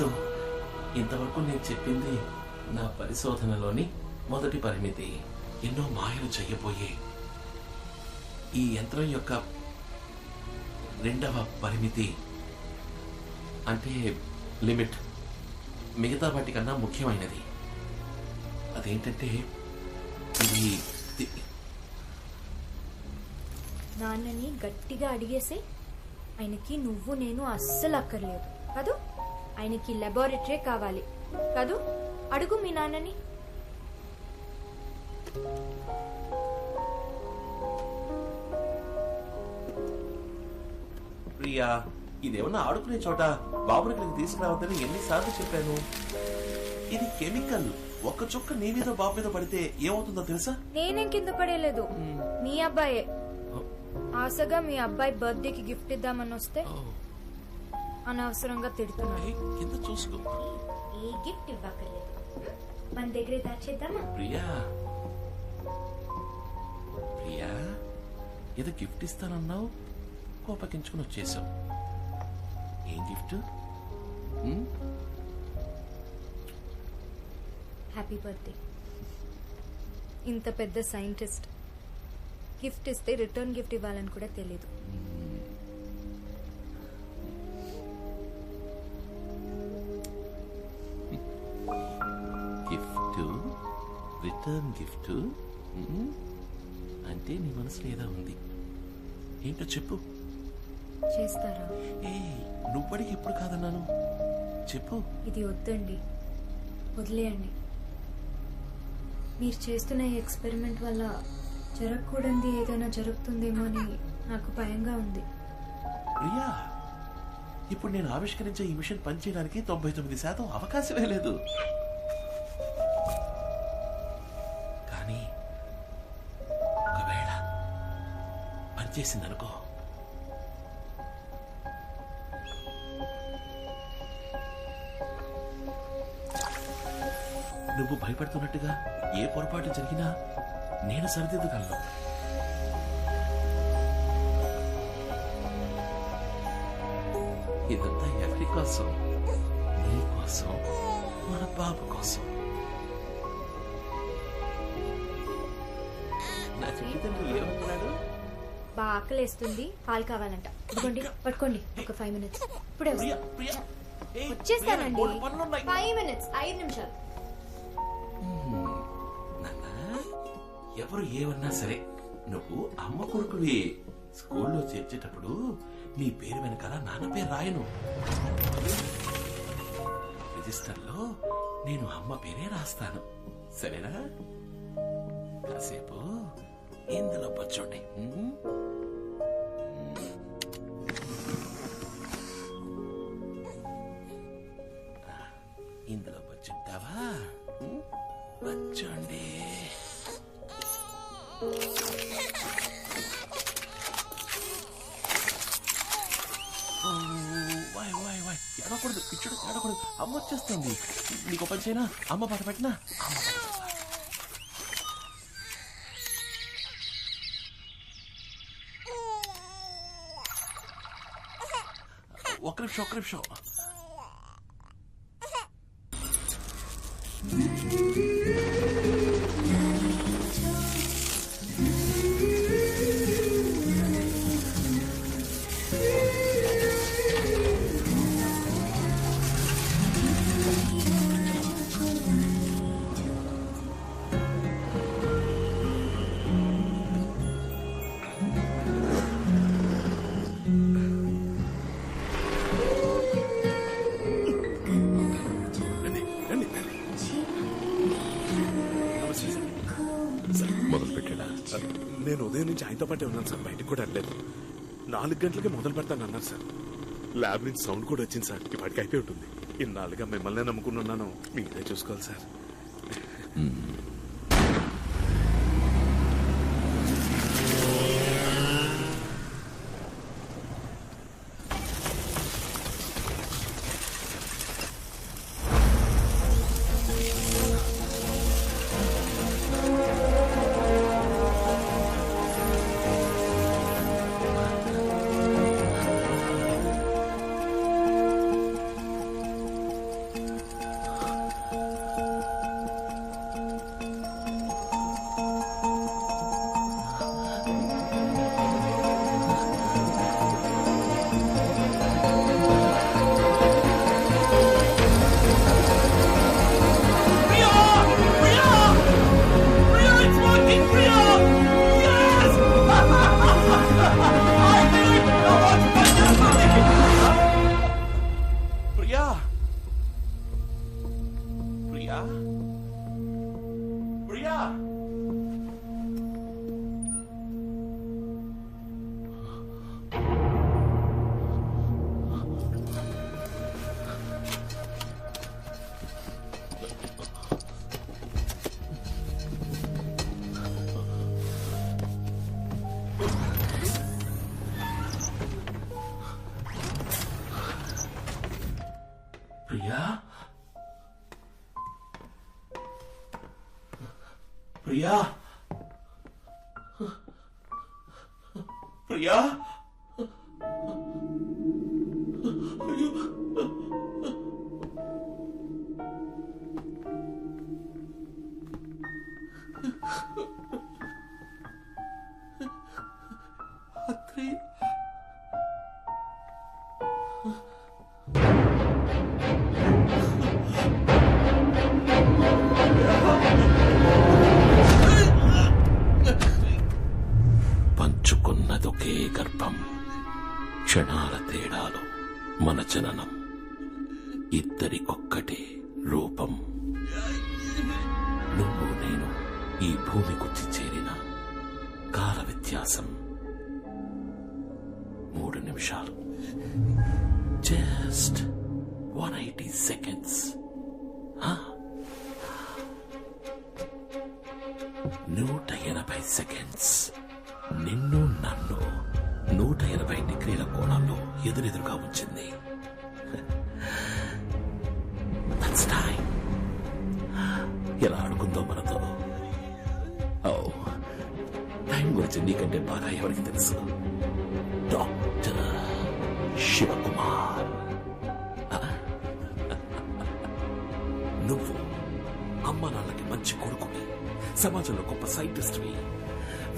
తెలుసు. ఇంతవరకు నేను చెప్పింది నా పరిశోధనలోని మొదటి పరిమితి. ఎన్నో మాయలు చెయ్యబోయే ఈ యంత్రం యొక్క రెండవ పరిమితి అంటే లిమిట్ మిగతా వాటికన్నా ముఖ్యమైనది. అదేంటంటే ఇది నాన్నని గట్టిగా అడిగేసి ఆయనకి నువ్వు నేను అస్సలు అక్కర్లేదు కదూ. ఆయనకి లాబొరేటరీ కావాలి కదూ. అడుగు మీ నాన్నని. ప్రియా, ఇదేమన్నా ఆడుకునే చోట? బాబుని ఇక్కడికి తీసుకురావద్దని ఎన్నిసార్లు చెప్పాను. ఇది కెమికల్. ఒక్క చుక్క నీ మీద బాబు మీద పడితే ఏమవుతుందో తెలుసా? నేనేం కింద పడేయలేదు, మీ అబ్బాయే. ఆశగా మీ అబ్బాయి బర్త్డేకి గిఫ్ట్ ఇద్దామని వస్తే అనవసరంగా తిడుతున్నాడు. కింద చూసుకో. ఏ గిఫ్ట్ ఇవ్వక్కర్లేదు, మన దగ్గరే దాచేద్దామా? ప్రియా ప్రియా, ఏదో గిఫ్ట్ ఇస్తానన్నావు, కోపగించుకుని వచ్చేసావు. ఏం గిఫ్ట్? Happy birthday. ఇంత పెద్ద సైంటిస్ట్ గిఫ్ట్ ఇస్తే రిటర్న్ గిఫ్ట్ ఇవ్వాలని కూడా తెలీదు. గిఫ్ట్, రిటర్న్ గిఫ్ట్ అంటే నీ మనసులో ఏదో ఉంది. ఏంటో చెప్పు. చేస్తారా? ఏ నువ్వడికి ఎప్పుడు కాదన్నాను, చెప్పు. ఇది వద్దండి, వదిలేయండి. మీరు చేస్తున్న ఈ ఎక్స్పెరిమెంట్ వల్ల జరగకూడదు ఏదైనా జరుగుతుందేమో అని నాకు భయంగా ఉంది. ప్రియా, ఇప్పుడు నేను ఆవిష్కరించే ఈ మిషన్ పనిచేయడానికి 99% అవకాశమే లేదు. కానీ ఒకవేళ పనిచేసిందనుకో, నువ్వు భయపడుతున్నట్టుగా ఏ పొరపాటు జరిగినా నేను సరిదిద్దగలను. ఇదంతా ఎవరి కోసం? నీ కోసం, మన బాబు కోసం. నా చిన్న ఏమన్నాడు? బాగా ఆకలేస్తుంది, పాలు కావాలంట. ఇదిగోండి, పట్టుకోండి. ఒక 5 minutes. ఇప్పుడే వచ్చేస్తానండి. 5 minutes, 5 నిమిషాలు. ఎవరు ఏమన్నా సరే, నువ్వు అమ్మ కొడుకువి. స్కూల్లో చేర్చేటప్పుడు నీ పేరు వెనకాల నాన్న పేరు రాయను. రిజిస్టర్లో నేను అమ్మ పేరే రాస్తాను, సరేనా? కాసేపు ఇందులో పచ్చోండి. ఇందులో పచ్చుంటావా? పచ్చోండి. ఎడకూడదు, ఇచ్చుడు ఎడకూడదు. అమ్మ వచ్చేస్తుంది. నీకు పని చేయనా? అమ్మ పాట పెట్టినా? ఒక్క నిమిషం. నేను ఉదయం నుంచి ఆయనతో పాటే ఉన్నాను సార్, బయటకు కూడా వెళ్ళలేదు. 4 గంటలకే మొదలు పెడతాను అన్నారు సార్. ల్యాబ్ నుంచి సౌండ్ కూడా వచ్చింది సార్. ఇప్పటికి అయిపోయి ఉంటుంది. ఇన్నాళ్ళుగా మిమ్మల్ని నమ్ముకున్నాను, మీరే చూసుకోవాలి సార్. ప్రియా ప్రియా ప్రియా అయ్యో అత్రి పంచుకున్నదొకే గర్భం, క్షణాల తేడాలు మన జననం, ఇద్దరికొక్కటే రూపం. నువ్వు నేను ఈ భూమి గుర్తి చేరిన కాల వ్యత్యాసం 3 నిమిషాలు. Just 180 seconds. 180 seconds. నిన్ను నన్ను 180 డిగ్రీల కోణంలో ఎదురెదురుగా ఉంచింది. That's time. ఎలా ఆడుకుందో మనతో. టైం గురించి నీకంటే బాగా ఎవరికి తెలుసు? డాక్టర్ శివకుమార్. నువ్వు అమ్మ నాన్నకి మంచి కొడుకువి, సమాజంలో గొప్ప సైంటిస్ట్వి,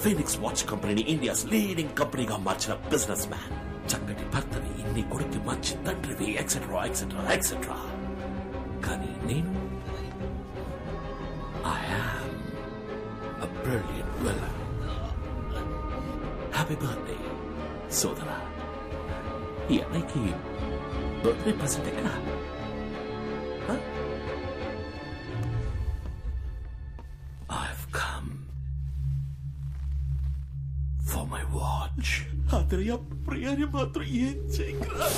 ఫీనిక్స్ వాచ్ కంపెనీని ఇండియాస్ లీడింగ్ కంపెనీగా మార్చిన బిజినెస్ మ్యాన్, చక్కటి భర్తవి, నీ కొడుక్కి మంచి తండ్రివి, ఎక్సెట్రా ఎక్సెట్రా ఎక్సెట్రా. కానీ నేను I am a brilliant villain. Happy birthday, సోదరా. ఈ అన్నయ్యకి బర్త్డే ప్రెసెంట్ ఎక్కడా? I've come for my watch. అతరయ్య ప్రియాని మాత్రం ఏం చేయగలరా?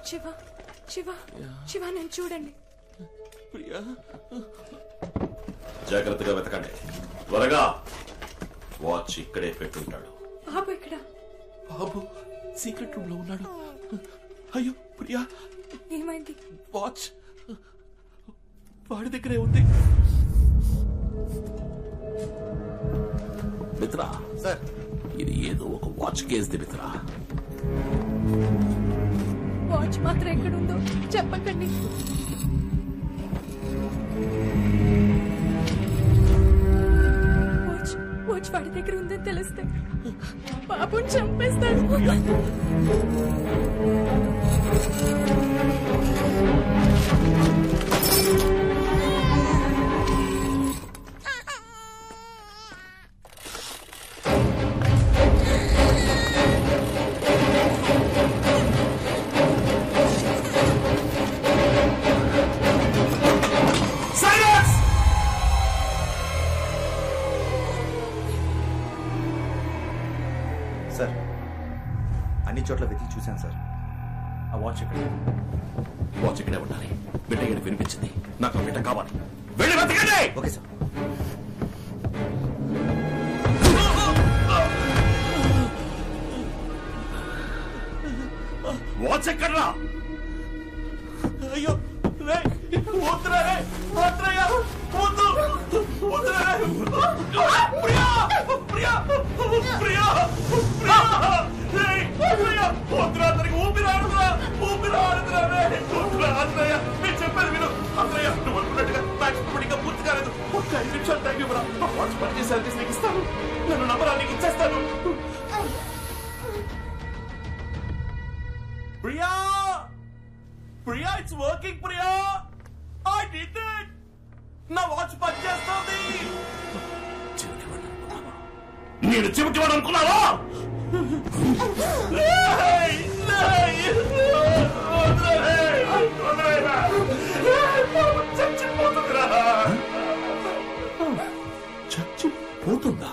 శివ శివ శివ నన్ను చూడండి. ప్రియా జాగ్రత్తగా వెతకండి, త్వరగా. వాచ్ ఇక్కడే పెట్టుంటాడు. బాబు ఇక్కడ. బాబు సీక్రెట్ రూమ్ లో ఉన్నాడు. అయ్యో ప్రియా, ఏమైంది? వాచ్ వాడి దగ్గరే ఉంది. మిత్రా సార్, ఇది ఏదో ఒక వాచ్ కేసుది మిత్రా. వాచ్ మాత్రం ఎక్కడుందో చెప్పకండి. వాచ్ వాడి దగ్గర ఉందని తెలిస్తే బాబుని చంపేస్తాడు. సార్, అన్ని చోట్ల వెతికి చూశాను సార్. ఆ వాచ్ ఎక్కడ? వాచ్ ఇక్కడే ఉండాలి. బిడ్డ ఏడు వినిపించింది. నాకు ఆ బిడ్డ కావాలి. వెళ్ళి వెతకండి. Okay sir. వాచ్ ఎక్కడ్రా? అయ్యో రే, వద్దురా రే, వద్దురయ్యా, వద్దు, వద్దురా రే. ప్రియా ప్రియా ప్రియా ప్రియా రేయ్, ప్రియా వద్దురా, అతనికి ఊపిరి ఆడుతురా, ఊపిరి ఆడుతురా రే. వద్దురా అన్నయ్య, నేను చెప్పేది విను. అన్నయ్య, నువ్వు అనుకున్నట్టుగా మ్యాచ్ ఇంకా పూర్తి కాలేదు. ఒక్క 5 నిమిషాలు టైం ఇవ్వరా. ఆ వాచ్ పనిచేసే సర్వీస్ నీకు ఇస్తాను. నన్ను నమ్మరా, నీకు ఇచ్చేస్తాను. Priya Priya, it's working Priya. I did it. నా వాచ్ పనిచేస్తుంది. నేను చెవిటివాడు అనుకున్నావా? చచ్చిపోతుందా?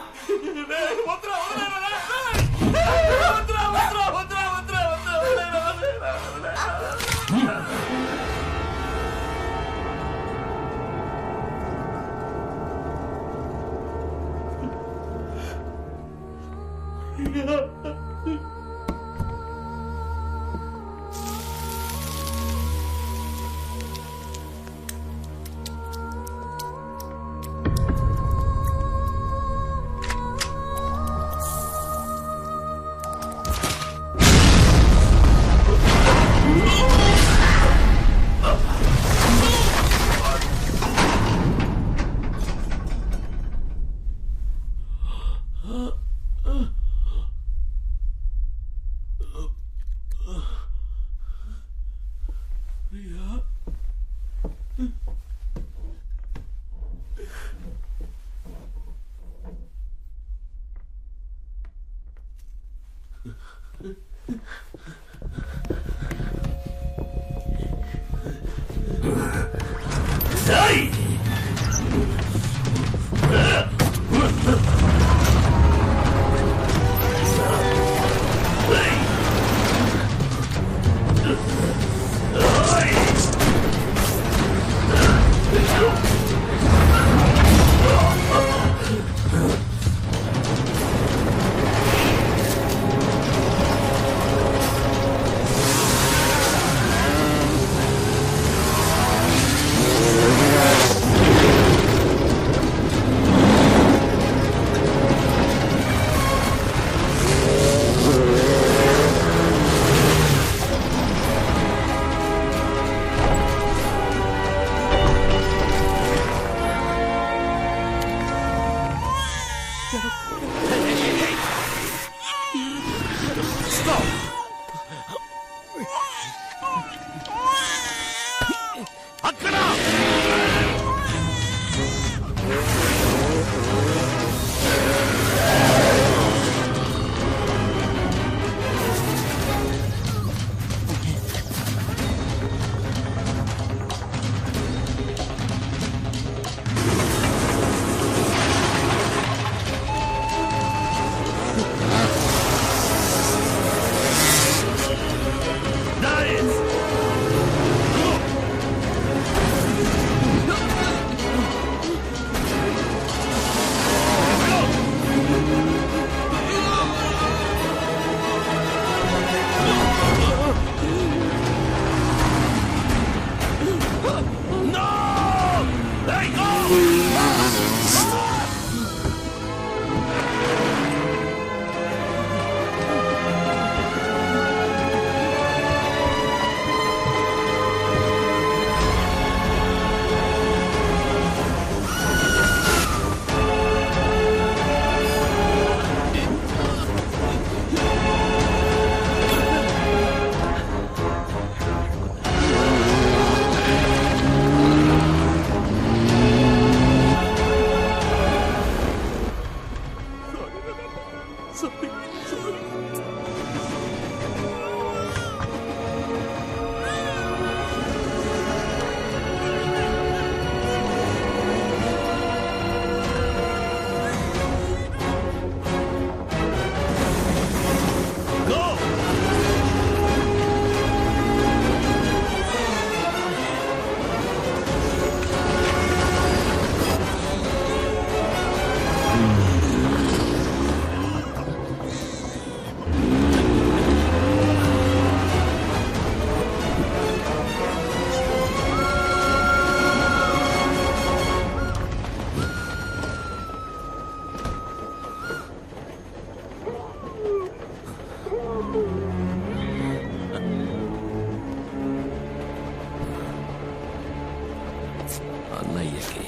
అన్నయ్యకి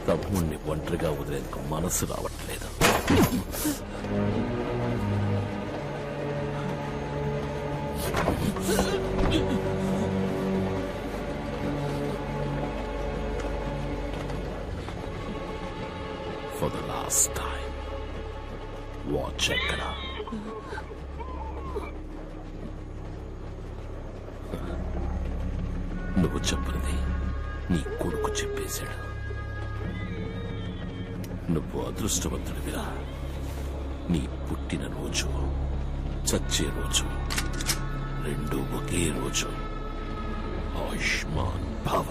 తమ్ముణ్ణి ఒంటరిగా వదిలేందుకు మనసు రావట్లేదు. For the last time watch ఎక్కడ? నువ్వు చెప్పనిది నీ కొడుకు చెప్పేశాడు. నువ్వు అదృష్టవంతుడివిరా. నీ పుట్టిన రోజు, చచ్చే రోజు రెండు ఒకే రోజు. ఆయుష్మాన్ భవ.